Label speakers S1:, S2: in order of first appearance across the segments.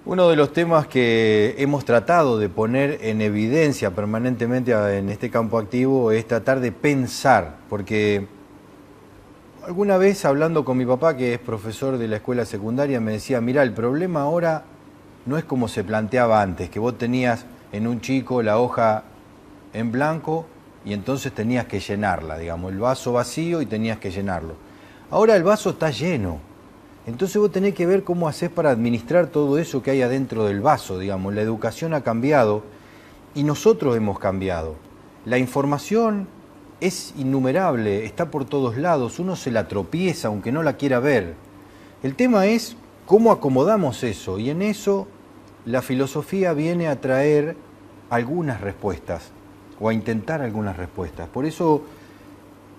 S1: Uno de los temas que hemos tratado de poner en evidencia permanentemente en este campo activo es tratar de pensar, porque alguna vez hablando con mi papá, que es profesor de la escuela secundaria, me decía, mirá, el problema ahora no es como se planteaba antes, que vos tenías en un chico la hoja en blanco y entonces tenías que llenarla, digamos, el vaso vacío y tenías que llenarlo. Ahora el vaso está lleno. Entonces vos tenés que ver cómo hacés para administrar todo eso que hay adentro del vaso, digamos. La educación ha cambiado y nosotros hemos cambiado. La información es innumerable, está por todos lados, uno se la tropieza aunque no la quiera ver. El tema es cómo acomodamos eso, y en eso la filosofía viene a traer algunas respuestas, o a intentar algunas respuestas. Por eso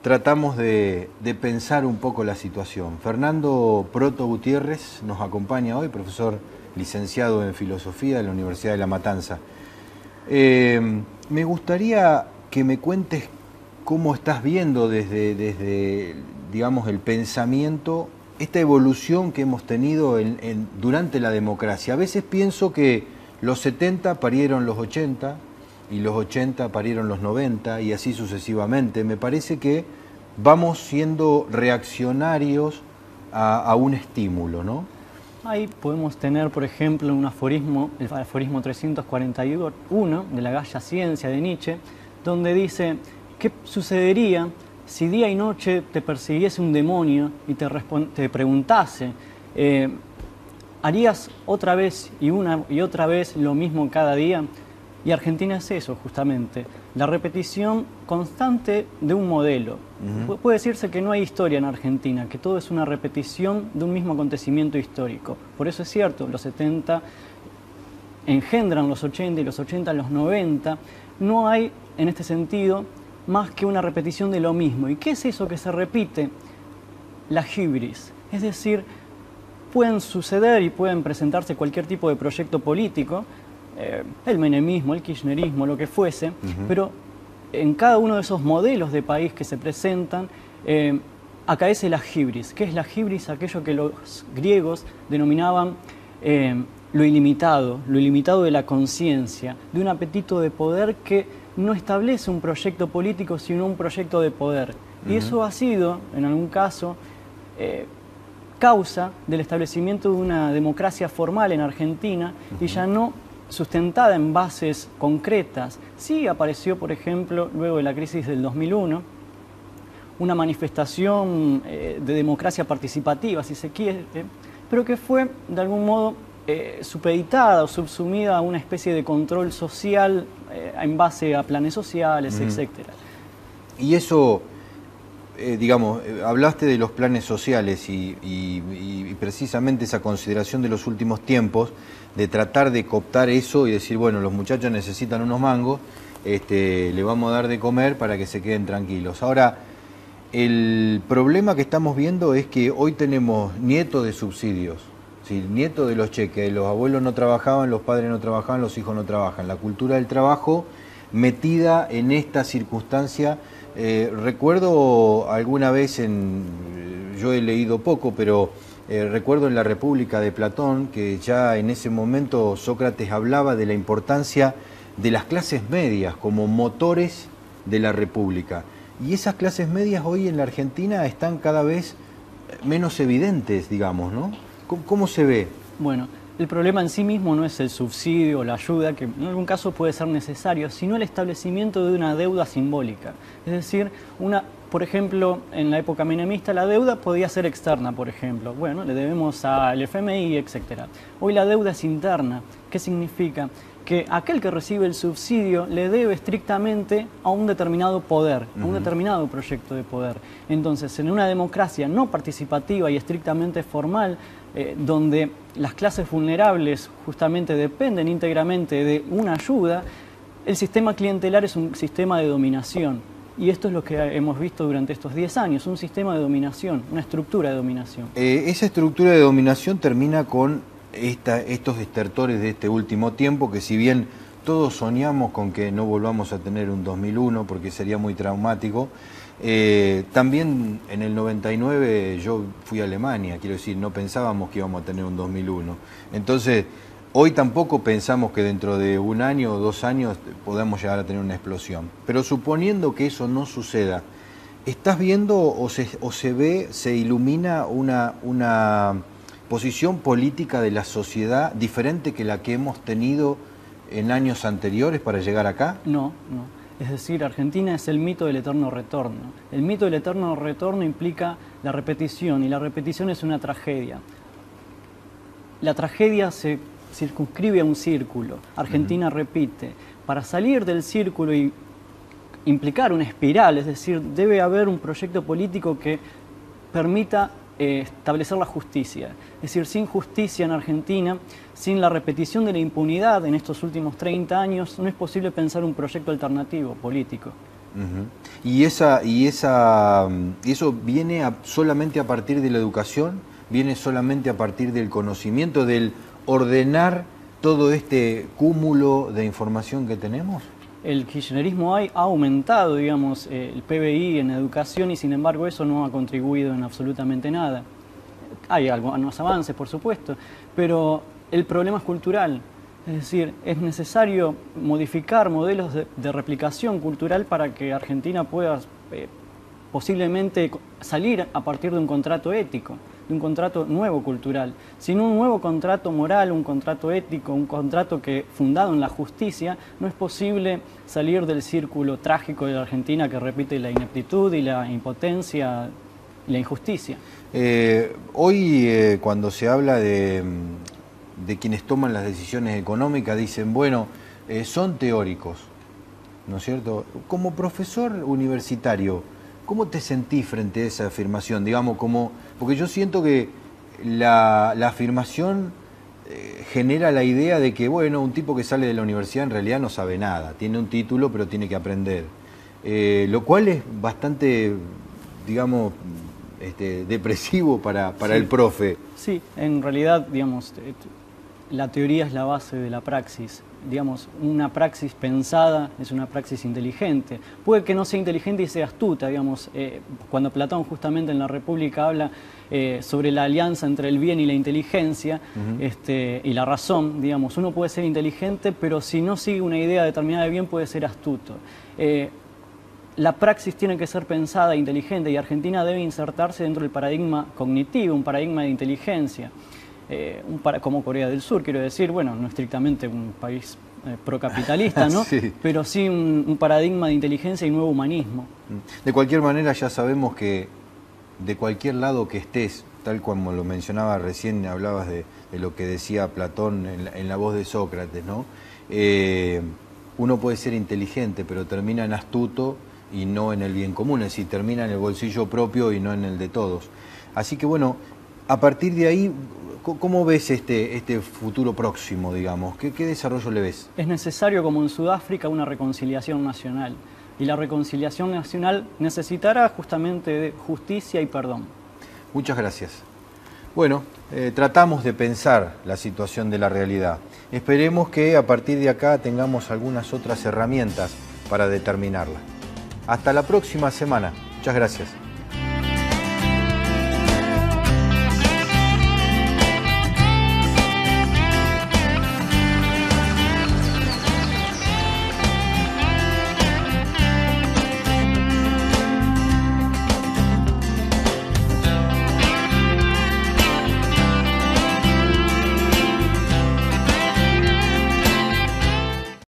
S1: tratamos de pensar un poco la situación. Fernando Proto Gutiérrez nos acompaña hoy, profesor licenciado en Filosofía de la Universidad de La Matanza. Me gustaría que me cuentes cómo estás viendo desde digamos, el pensamiento, esta evolución que hemos tenido durante la democracia. A veces pienso que los 70 parieron los 80, y los 80 parieron los 90 y así sucesivamente. Me parece que vamos siendo reaccionarios a un estímulo, ¿no?
S2: Ahí podemos tener, por ejemplo, un aforismo, el aforismo 341 de la Gaia Ciencia de Nietzsche, donde dice, ¿qué sucedería si día y noche te persiguiese un demonio y te preguntase, ¿harías otra vez y una y otra vez lo mismo cada día? Y Argentina es eso, justamente, la repetición constante de un modelo. Puede decirse que no hay historia en Argentina, que todo es una repetición de un mismo acontecimiento histórico. Por eso es cierto, los 70 engendran los 80 y los 80 los 90. No hay, en este sentido, más que una repetición de lo mismo. ¿Y qué es eso que se repite? La hibris. Es decir, pueden suceder y pueden presentarse cualquier tipo de proyecto político, el menemismo, el kirchnerismo, lo que fuese, pero en cada uno de esos modelos de país que se presentan, acaece la hibris. ¿Qué es la hibris? Aquello que los griegos denominaban lo ilimitado de la conciencia, de un apetito de poder que no establece un proyecto político, sino un proyecto de poder. Y eso ha sido, en algún caso, causa del establecimiento de una democracia formal en Argentina y ya no sustentada en bases concretas. Sí apareció, por ejemplo, luego de la crisis del 2001, una manifestación de democracia participativa, si se quiere, pero que fue, de algún modo, supeditada o subsumida a una especie de control social en base a planes sociales, etcétera.
S1: Y eso, digamos, hablaste de los planes sociales y precisamente esa consideración de los últimos tiempos, de tratar de cooptar eso y decir, bueno, los muchachos necesitan unos mangos, le vamos a dar de comer para que se queden tranquilos. Ahora, el problema que estamos viendo es que hoy tenemos nietos de subsidios, ¿sí? Nietos de los cheques, los abuelos no trabajaban, los padres no trabajaban, los hijos no trabajan. La cultura del trabajo metida en esta circunstancia. Recuerdo alguna vez, yo he leído poco, pero recuerdo en la República de Platón que ya en ese momento Sócrates hablaba de la importancia de las clases medias como motores de la República. Y esas clases medias hoy en la Argentina están cada vez menos evidentes, digamos, ¿no? ¿Cómo se ve?
S2: Bueno, el problema en sí mismo no es el subsidio o la ayuda, que en algún caso puede ser necesario, sino el establecimiento de una deuda simbólica. Es decir, por ejemplo, en la época menemista la deuda podía ser externa, por ejemplo. Bueno, le debemos al FMI, etc. Hoy la deuda es interna. ¿Qué significa? Que aquel que recibe el subsidio le debe estrictamente a un determinado poder, a un determinado proyecto de poder. Entonces, en una democracia no participativa y estrictamente formal, donde las clases vulnerables justamente dependen íntegramente de una ayuda, el sistema clientelar es un sistema de dominación. Y esto es lo que hemos visto durante estos 10 años, un sistema de dominación, una estructura de dominación.
S1: Esa estructura de dominación termina con estos estertores de este último tiempo, que si bien todos soñamos con que no volvamos a tener un 2001 porque sería muy traumático, también en el 99 yo fui a Alemania, quiero decir, no pensábamos que íbamos a tener un 2001. Entonces Hoy tampoco pensamos que dentro de 1 año o 2 años podamos llegar a tener una explosión. Pero suponiendo que eso no suceda, ¿estás viendo o se ve, se ilumina una posición política de la sociedad diferente que la que hemos tenido en años anteriores para llegar acá?
S2: No, no. Es decir, Argentina es el mito del eterno retorno. El mito del eterno retorno implica la repetición, y la repetición es una tragedia. La tragedia se circunscribe a un círculo. Argentina repite. Para salir del círculo y implicar una espiral, es decir, debe haber un proyecto político que permita establecer la justicia. Es decir, sin justicia en Argentina, sin la repetición de la impunidad en estos últimos 30 años, no es posible pensar un proyecto alternativo político.
S1: ¿Y eso viene solamente a partir de la educación? ¿Viene solamente a partir del conocimiento, del ordenar todo este cúmulo de información que tenemos?
S2: El kirchnerismo ha aumentado, digamos, el PBI en educación, y sin embargo eso no ha contribuido en absolutamente nada. Hay algunos avances, por supuesto, pero el problema es cultural. Es decir, es necesario modificar modelos de replicación cultural para que Argentina pueda posiblemente salir a partir de un contrato ético, de un contrato nuevo cultural. Sin un nuevo contrato moral, un contrato ético, un contrato fundado en la justicia, no es posible salir del círculo trágico de la Argentina que repite la ineptitud y la impotencia y la injusticia.
S1: Hoy cuando se habla de quienes toman las decisiones económicas, dicen, bueno, son teóricos, ¿no es cierto? Como profesor universitario, ¿cómo te sentís frente a esa afirmación? Digamos, porque yo siento que la afirmación genera la idea de que, bueno, un tipo que sale de la universidad en realidad no sabe nada, tiene un título pero tiene que aprender. Lo cual es bastante, digamos, depresivo para
S2: Sí.
S1: el profe.
S2: Sí, en realidad, digamos, la teoría es la base de la praxis. Digamos, una praxis pensada es una praxis inteligente. Puede que no sea inteligente y sea astuta, digamos. Cuando Platón justamente en la República habla sobre la alianza entre el bien y la inteligencia y la razón, digamos, uno puede ser inteligente, pero si no sigue una idea determinada de bien puede ser astuto. La praxis tiene que ser pensada e inteligente, y Argentina debe insertarse dentro del paradigma cognitivo, un paradigma de inteligencia. Como Corea del Sur, quiero decir, bueno, no estrictamente un país procapitalista, ¿no?
S1: Sí.
S2: Pero sí un paradigma de inteligencia y nuevo humanismo.
S1: De cualquier manera, ya sabemos que de cualquier lado que estés, tal como lo mencionaba recién, hablabas de lo que decía Platón en la voz de Sócrates, ¿no? Uno puede ser inteligente, pero termina en astuto y no en el bien común, es decir, termina en el bolsillo propio y no en el de todos. Así que bueno, a partir de ahí, ¿cómo ves este futuro próximo, digamos? ¿Qué desarrollo le ves?
S2: Es necesario, como en Sudáfrica, una reconciliación nacional. Y la reconciliación nacional necesitará justamente de justicia y perdón.
S1: Muchas gracias. Bueno, tratamos de pensar la situación de la realidad. Esperemos que a partir de acá tengamos algunas otras herramientas para determinarla. Hasta la próxima semana. Muchas gracias.